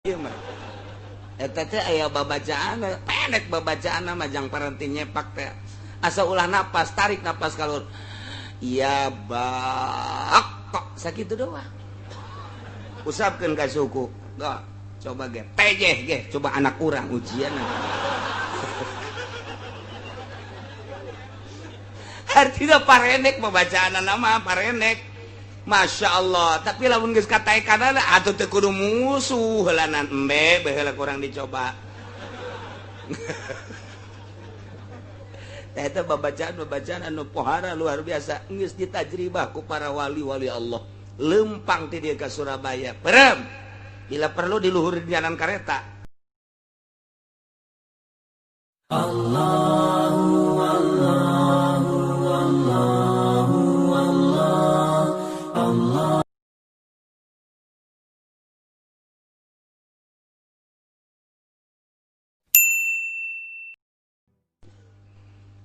Ieu mah eta teh aya babacaan pendek babacaan majang paranti nyepak teh asa ulah napas tarik napas kalur iya bak kok sakitu doang usapkeun ka suku gak coba ge tejeh ge coba anak urang ujian artinya parenek babacaan nama parenek Masya Allah tapi lamun geus katae-kana atuh teu kudu musuh heulanan embe baheula kurang dicoba eta babacaan anu pohara luar biasa geus ditajribah ku para wali-wali Allah lempang ti dieu ka Surabaya perem bila perlu di luhur jalan kareta Allahu Allahu Allahu Allah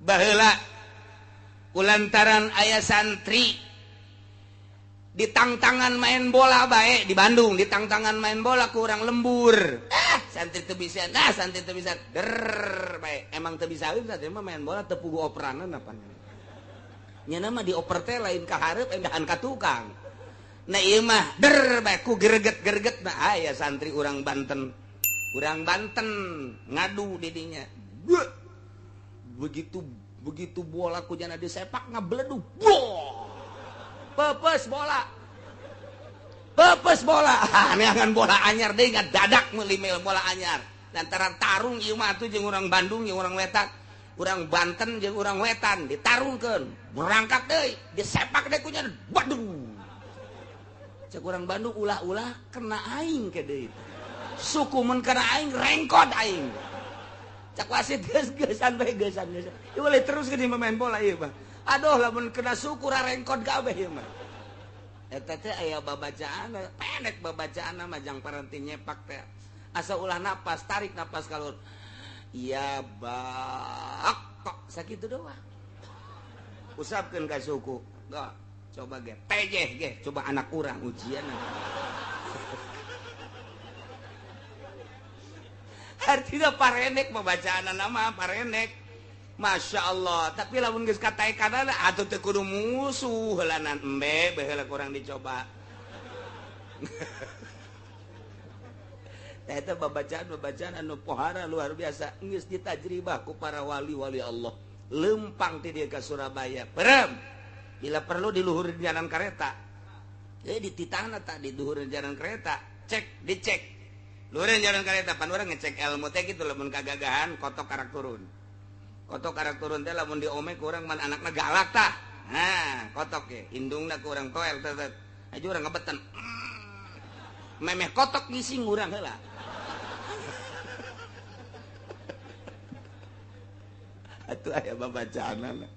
baheula kulantaran aya santri di tangtangan main bola bae di Bandung di tangtangan main bola kurang lembur santri teu bisa santri teu bisa der bae emang teu bisa santri mah main bola teu pugu operanan apa nya nama dioper teh lain ka hareup endahan ka tukang nah ieu mah der bae ku greget-greget nah aya santri urang Banten ngadu di dinya begitu bola kujana disepak ngabledug pepes bola neangan bola anyar deui dadak meuli bola anyar lantaran tarung ieu mah atuh jeung urang Bandung jeung urang Wetan urang Banten jeung urang Wetan ditarungkeun berangkat deui disepak deui kujana waduh cek urang Bandung ulah-ulah kena aing ke deui suku mun kena aing rengkot aing cak wasit geus-geusan bae geusan ieu boleh terus ke di main bola ieu mah aduh lamun kena suku rarengkot kabeh ieu mah eta teh aya babacaan pendek babacaan majang paranti nyepak teh asa ulah napas tarik napas kalur iya bak kok sakitu doang usapkeun ka suku gak coba ge tejeh ge coba anak urang ujian artinya parenek babacaan nama parenek Masya Allah tapi lamun geus katae-kana atuh teu kudu musuh heulanan embe baheula kurang dicoba eta babacaan anu pohara luar biasa geus ditajribah ku para wali-wali Allah lempang ti dieu ka Surabaya perem bila perlu di luhur jalan kareta di titahna tah di luhur jalan kereta dicek luhur jalan kareta pan urang ngecek ilmu teh kitu lamun kagagahan kotok karak turun teh lamun diome ku urang man anakna galak tah nah kotok ge indungna ku urang toel teh aja urang ngebeten memeh kotok ngising urang heula atuh aya babacaanna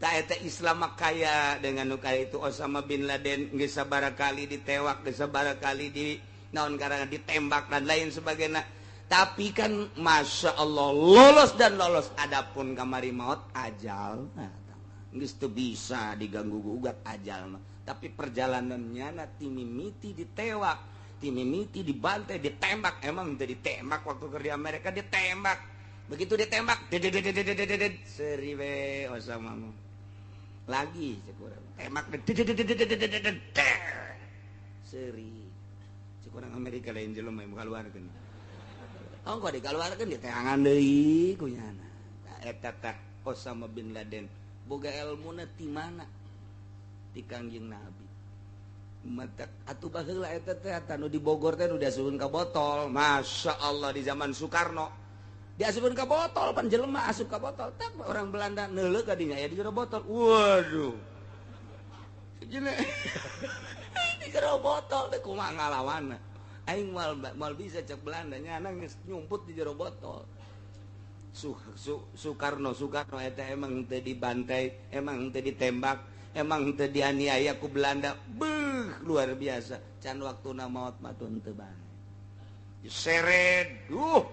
tah eta Islam mah kaya dengan nu kaya itu Osama bin Laden geus sabaraha kali ditewak geus sabaraha kali di naon ngaranna ditembak dan lain sebagainya tapi kan Masya Allah lolos dan lolos adapun kamari maut ajal geus teu bisa diganggu gugat ajal mah tapi perjalanannya nanti mimiti ditewak mimiti dibantai ditembak emang teu ditembak waktu kerja Amerika ditembak begitu ditembak seri we Osama mah lagi cekurang tembak seri cekurang Amerika lain jelema yang kaluarkeun ongko dikaluarkeun diteangan deui ku nyana eta teh Osama bin Laden boga elmuna ti mana ti Kangjeng Nabi mata atuh baheula eta teh anu di Bogor teh nu diasupkeun ka botol Masya Allah di zaman Soekarno diasupkeun ka botol pan jelema asup ka botol tak orang Belanda neuleuk ka dinya aya di jero botol waduh jeung di jero botol teh kumaha ngalawanna aing mal bisa cek Belanda nyana geus nyumput di jero botol Soekarno eta emang teu dibantai emang teu ditembak emang teu dianiaya ku Belanda beuh luar biasa can waktuna maot mah teu bane seret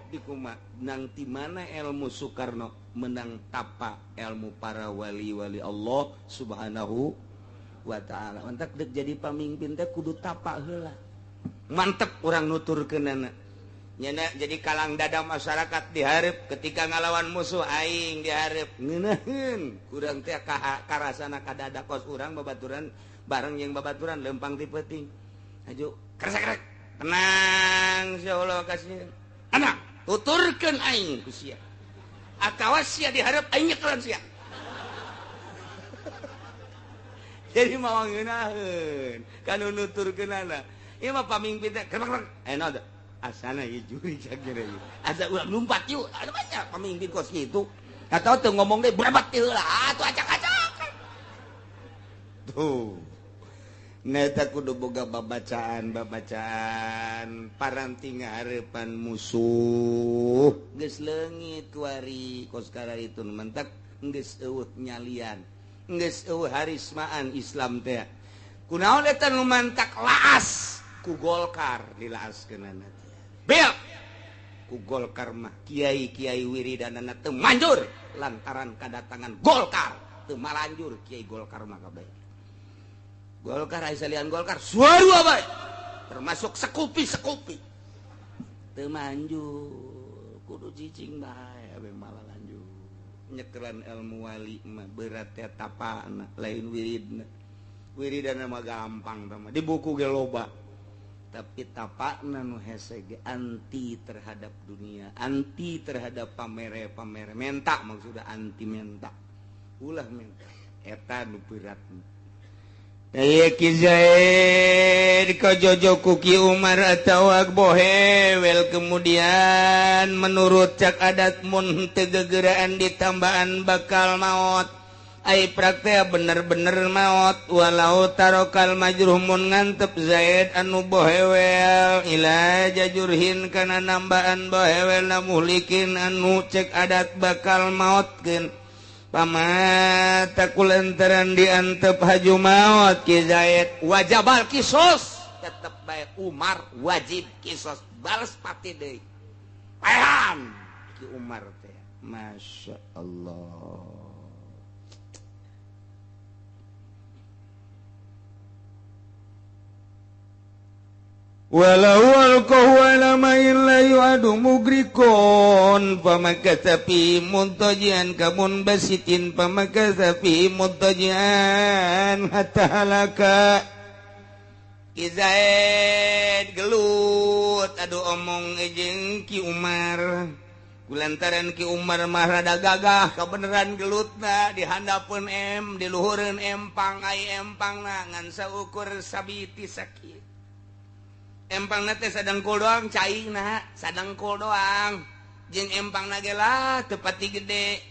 di kumaha nang ti mana ilmu Soekarno menang tapa ilmu para wali-wali Allah Subhanahu wa ta'ala mantak dek jadi pamimpin teh kudu tapa heula mantep orang nuturkeunana nyeuna jadi kalang dada masyarakat dihareup ketika ngalawan musuh aing dihareup ngeunaheun kurang teh karasana ka dada kos urang babaturan bareng jeung babaturan lempang ti peuting aju kresek tenang insyaallah kasih anak tuturkeun aing ku sia atawa sia dihareup aing nyekelan sia jadi mau ngeunaheun kanu nuturkeunana ieu mah pamimpin teh krek naon asana ieu juri sakira ieu asa urang lumpat yuk anu banyak pamimpin kos kitu atau teu ngomong deui berebat teh heula atuh acak-acak tuh neta kudu boga babacaan paranti ngahareupan musuh geus leungit kuari kos kararitun mentek geus eueuh nyalian geus eueuh harismaan Islam teh kunaon eta nu mantak laas ku Golkar dilaaskeunana bel ku Golkar mah kiai-kiai wiridanana teu manjur lantaran kadatangan Golkar teu malanjur kiai Golkar mah kabeh Golkar aya salian Golkar suara bae termasuk sekupi teu manjur kudu cicing bae abeng malah lanjut nyekelan ilmu wali mah berat teh tapana lain wiridna mah gampang mah di buku ge loba tapi tapana nu hese ge anti terhadap dunia anti terhadap pamere menta maksudna anti menta ulah menta eta nu berat Aya Ki Zaid kajojo ku Ki Umar atau bohewel kemudian menurut cak adat mun teu gegeraan ditambahan bakal maot ai praktek bener-bener maot walau tarokal majruh mun ngantep Zaid anu bohewel ila jajurhin kana nambahan bohewel namuhlikin anu cek adat bakal maotkeun pamata kulantaran diantep haju maut Ki Zaid wajabal kisos tetep bae Umar wajib kisos balas pati deui paham Ki Umar teh Masya Allah walau alqahu ala main la yu'adu mugrikon pamakasafi muntajian kamun basitin pamakasafi muntajian hatta halaka Ki Zaid gelut aduh omong jeung Ki Umar kulantaran Ki Umar mah rada gagah kabeneran gelutna dihandapeun di luhureun empang ai empangna ngan saukur sabiti sakit empangna teh sadengkul doang caingna sadengkul doang jeung empangna ge lah teu pati gede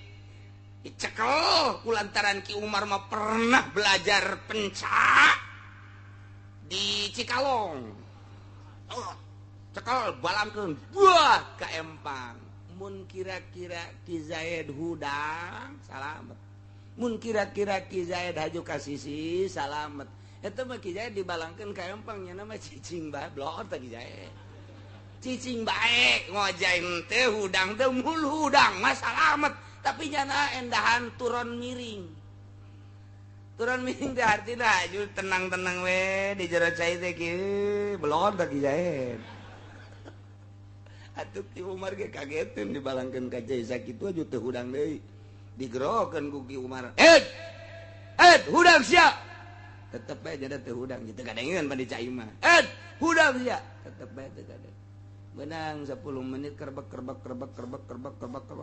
dicekel kulantaran Ki Umar mah pernah belajar penca di Cikalong cekel balamkeun buah ka empang mun kira-kira Ki Zaid hudang salamet mun kira-kira Ki Zaid haju ka sisi salamet eta mah Ki Zaid dibalangkeun ka empang nya nama cicing bae blor teh Ki Zaid cicing bae ngojain teh hudang teh mul hudang mah salamet tapi nyana endahan turun miring teh artina aju tenang-tenang we di jero cai teh kieu blor teh Ki Zaid atuh Ki Umar ge kageteun dibalangkeun ka cai sakitu aju teh hudang deui digerokeun ku Ki Umar hudang sia tetep bae jadi teu hudang gitu kadengeun pandi cai mah hudang sia tetep bae teu kadeng benang 10 menit kerbek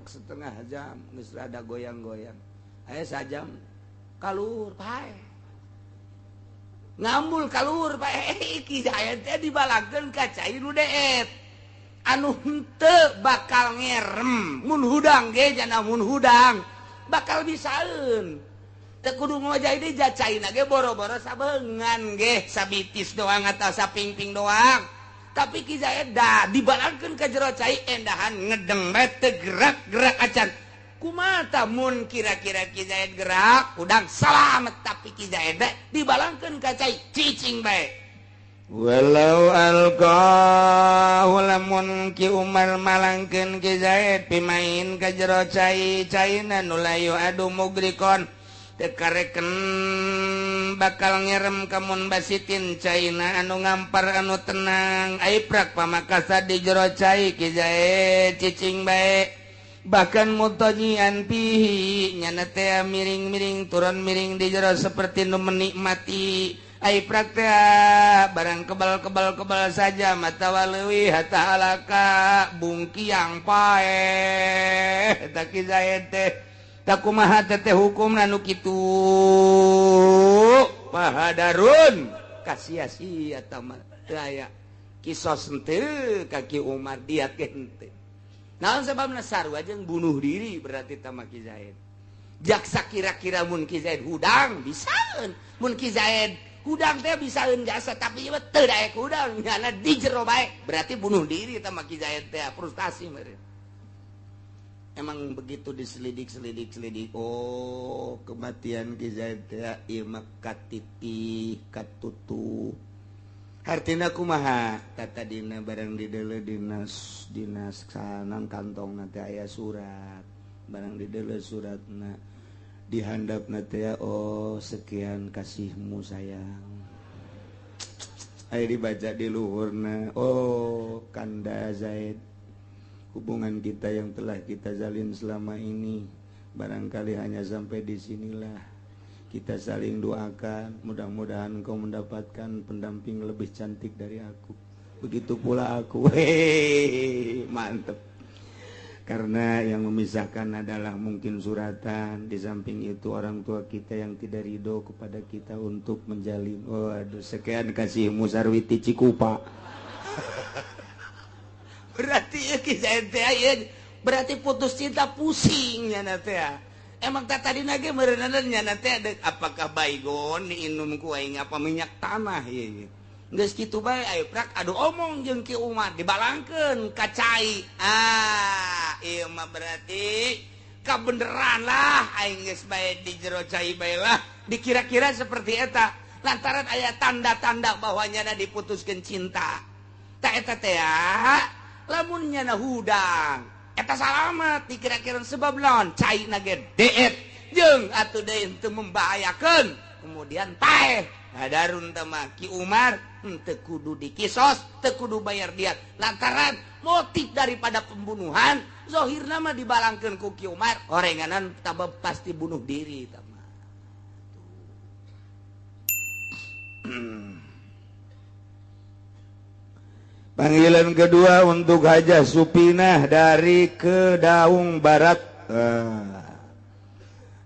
setengah jam geus rada goyang-goyang aya sajam kalur pae ngambul kalur pae Ki Zaid teh dibalangkeun ka cai nu deet anu henteu bakal ngerem mun hudang ge jana mun hudang bakal bisaeun teu kudu ngojai deui jacaina ge boro-boro sabeungan ge sabitis doang atau sapingping doang tapi Ki Zaid da dibalangkeun ka jero cai endahan ngedeng bae teu gerak-gerak acan kumaha mun kira-kira Ki Zaid gerak udang salamet tapi Ki Zaid dibalangkeun ka cai cicing bae walau alqahu lamun Ki Umar malangkeun Ki Zaid pimain ka jero cai caina nu layu adu mugrikon tekareken bakal ngerem kamun basitin China anu ngampar anu tenang aiprak pamakasa di jero cai Ki Zaid cicing bae bahkan mutonyian pihi nyana teh miring-miring turun miring di jero seperti nu menikmati aiprak teh barang kebal saja mata walewi hatta alaka bungkiang pae eta Ki Zaid teh kumaha teteh hukum anu kitu pahadarun kasia-sia tamat aya kisos henteu kaki Umar dia henteu naon sababna sarua jeung bunuh diri berarti tama Ki Zaid jaksa kira-kira mun Ki Zaid hudang bisaeun mun Ki Zaid hudang teh bisaeun jasa tapi ieu teu daek hudang nyana di jero bae berarti bunuh diri tama Ki Zaid teh frustasi meureun. Emang begitu diselidik oh kematian Ki Zaid teh ieu mah katiti katutu hartina kumaha kata dina barang di deuleu dinas sanang kantongna teh aya surat barang di deuleu suratna dihandapna teh oh sekian kasihmu sayang aya dibaca di luhurna oh Kanda Zaid hubungan kita yang telah kita jalin selama ini barangkali hanya sampai di sinilah kita saling doakan mudah-mudahan kau mendapatkan pendamping lebih cantik dari aku begitu pula aku mantep karena yang memisahkan adalah mungkin suratan di samping itu orang tua kita yang tidak ridho kepada kita untuk menjalin waduh sekian kasihmu Sarwiti Cikupa berarti Ki Zaid teh berarti putus cinta pusingnya teh emang tadi nage meureunna nya teh apakah baygon diinum ku aing apa minyak tanah ieu geus kitu bae aiprak adu omong jeung Ki Umar dibalangkeun ka cai ieu mah berarti kabeneran lah aing geus bae di jero cai bae lah dikira-kira seperti eta lantaran aya tanda-tanda bahwa nyana diputuskeun cinta tak eta teh lamun nyana hudang eta salamet dikira-kira sebab naon cai nage deet jeung atuh deui teu membahayakeun kemudian paeh hadarun teh mah Ki Umar teu kudu dikisos teu kudu bayar diat lantaran motif daripada pembunuhan zahirna mah dibalangkeun ku Ki Umar orenganan tabab pasti bunuh diri teh mah Panggilan kedua untuk Hajah Supinah dari Kedaung Barat.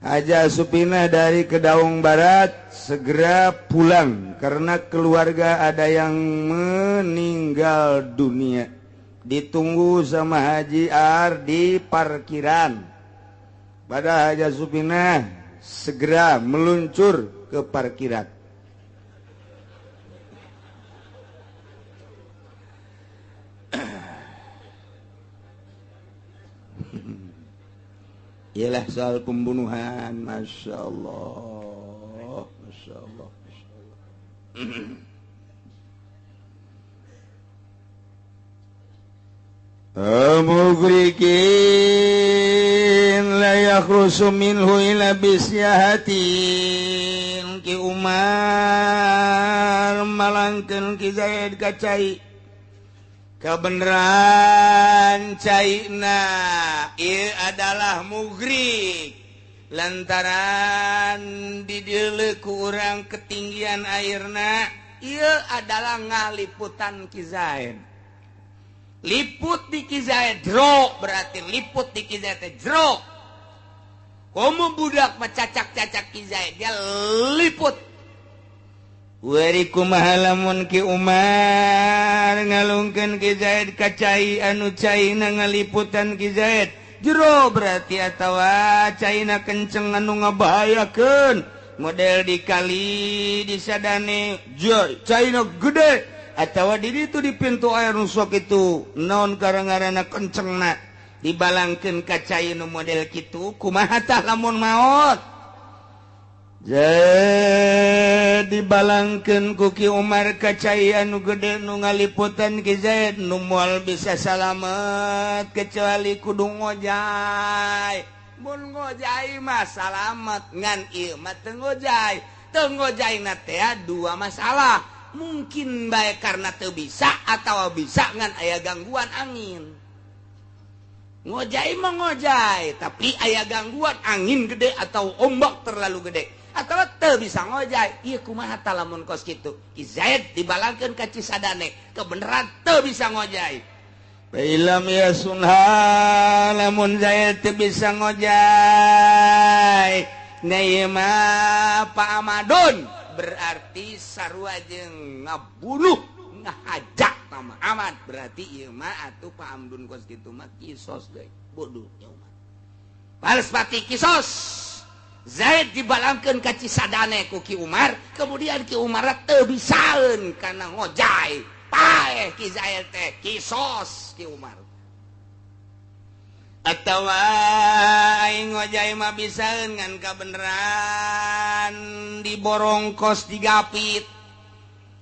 Hajah Supinah dari Kedaung Barat segera pulang karena keluarga ada yang meninggal dunia. Ditunggu sama Haji Ar di parkiran. Pada Hajah Supinah segera meluncur ke parkiran. Ialah soal pembunuhan, masya Allah, masya Allah, masya Allah. Mugrikin la yakhrusu minhu ila bisyahatin Ki Umar malangkeun Ki Zaid ka cai kebenaran caina ieu adalah mugrik lantaran di dieu ku urang ketinggian airna ieu adalah ngaliputan Ki Zaid liput di Ki Zaid jero berarti liput di Ki Zaid jero komo budak macacak-cacak Ki Zaid dia liput Wari kumaha lamun Ki Umar ngalungkeun Ki Zaid ka cai anu caina ngaliputan Ki Zaid jero berarti atawa caina kenceng anu ngabahayakeun model dikali disadane caina gede atawa di ditu di pintu air nu sok itu naon karangarana kencengna dibalangkeun ka cai nu model kitu kumaha tah lamun maot jadi balangkeun ku Ki Umar ka cai anu gede nu ngaliputan Ki Zaid nu moal bisa salamet kecuali kudu ngojay mun ngojai mah salamet ngan ieu mah teu ngojai. Teu ngojaina teh dua masalah. Mungkin bae karena teu bisa atau bisa ngan aya gangguan angin. Ngojai mah ngojai, tapi aya gangguan angin gede atau ombak terlalu gede. Atau teu bisa ngojai. Ieu kumaha tah lamun kos kitu? Ki Zaid dibalangkeun ka Cisadane, kebenaran teu bisa ngojai. Bailam ya sunha lamun Zaid teu bisa ngojai. Na ieu mah Pak Amadun berarti sarua jeung ngabunuh ngahajak nama Ahmad, berarti ieu mah atuh Pak Amdun kos kitu mah kisos deui bodoh nya mah. Balas pati kisos. Zaid dibalangkeun ka Cisadane ku Ki Umar, kemudian Ki Umar teu bisaeun kana ngojai. Paeh Ki Zaid teh kisos Ki Umar. Atawa aing ngojai mah bisaeun ngan kabeneran diborong kos digapit.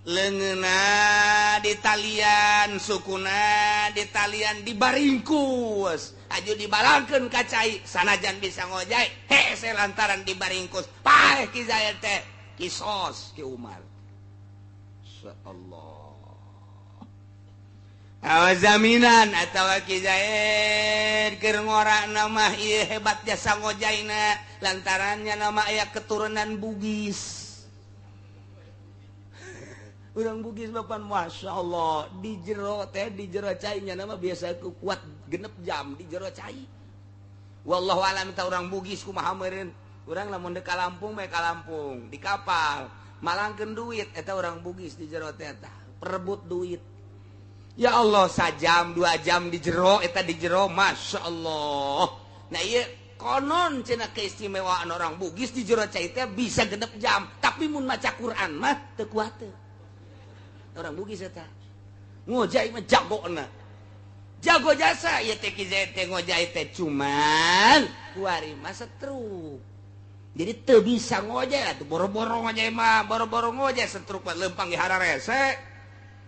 Leungeuna di talian, sukuna di talian dibaringkus. Aju dibalangkeun ka cai sanajan bisa ngojai, hese lantaran dibaringkus. Paeh Ki Zaid teh kisos Ki Umar. Insyaallah. Awas jaminan atawa Ki Zaid keur ngorana mah ieu hebat jasa ngojaina lantarannya nama aya keturunan Bugis. Urang Bugis bapan Masya Allah di jero teh di jero cai nya nama biasa kuat genep jam di jero cai. Wallahu alam ta urang Bugis kumaha meureun. Urang lamun deuk ka Lampung bae ka Lampung di kapal malangkeun duit eta urang Bugis di jero teh tah perebut duit. Ya Allah sajam 2 jam di jero eta di jero Masya Allah. Nah ieu konon cenah keistimewaan orang Bugis di jero cai teh bisa genep jam tapi mun maca Quran mah teu kuat teu. Orang Bugis eta ngojai mah jagona, jago jasa ya teh Ki Zaid teh ngojai teh cuman kuari mah setruk, jadi teu bisa ngojai atuh boro-boro ngojai mah boro-boro ngojai setruk mah leumpang di hararese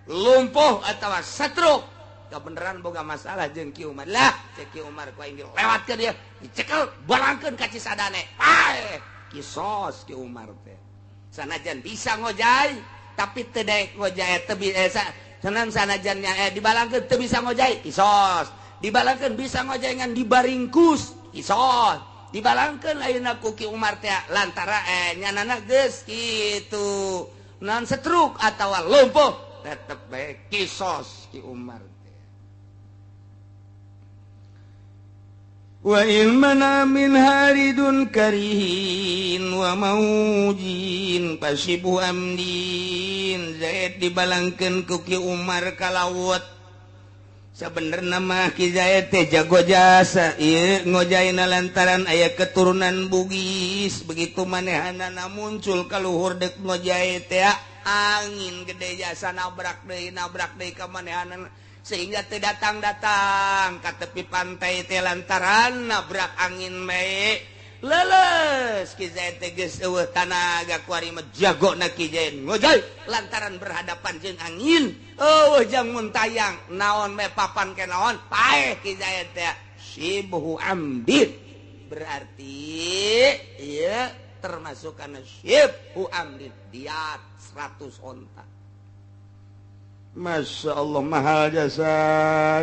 lumpuh atawa setruk kebeneran boga masalah jeung Ki Umar lah cek Ki Umar ku aing lewat ke dia dicekel balangkeun ka Cisadane paeh kisos Ki Umar teh sanajan bisa ngojai tapi teu daek ngojai teu bisa sanajan dibalangkeun teu bisa ngojai kisos dibalangkeun bisa ngojai ngan dibaringkus kisos dibalangkeun ayeuna ku Ki Umar teh lantara nyanana geus kitu naon setruk atawa lumpuh tetep bae kisos Ki Umar teh. Wa ilmana min haridun karihin wa maujin pasibu amdin Zaid dibalangkeun ku Ki Umar kalawet sabenerna mah Ki Zaid teh jago jasa ieu ngojaina lantaran aya keturunan Bugis begitu manehanana muncul ka luhur deuk ngojai teh angin gede jasa nabrak deui ka manehanana sehingga teu datang-datang ka tepi pantai teh lantaran nabrak angin bae leles Ki Zaid teh geus eueuh tanaga kuari mah jagona Ki Zaid ngojai lantaran berhadapan jeung angin eueuh jang mun tayang naon bae papan ke naon paeh Ki Zaid teh sibhu amdin berarti ieu termasuk kana sibhu amdin diat 100 onta. Masya Allah mahal jasa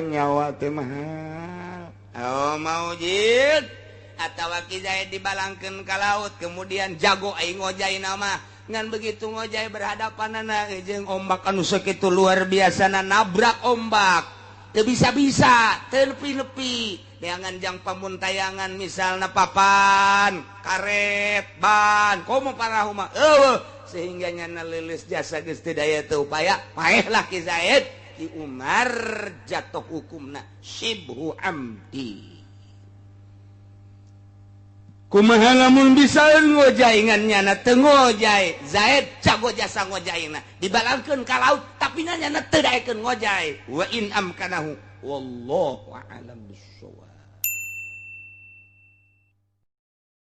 nyawa teh mahal. Oh maujid atawa Ki Zaid dibalangkeun ka laut kemudian jago aing ngojai nama ngan begitu ngojai berhadapanana jeung ombak anu sakitu luar biasana nabrak ombak teu bisa-bisa teu nepi-nepi neangan jang pamuntayangan misalna papan karet ban komo parahu mah sehingga nyana leuleus jasa geus teu daya teu upaya paehlah Ki Zaid Ki Umar jatuh hukumna sibhu amdi kumaha lamun bisa ngojai ngan nyana teu ngojai Zaid jago jasa ngojaina dibalangkeun ka laut tapi nyana teu daekeun ngojai wa in amkanahu wallahu a'lam bissawab.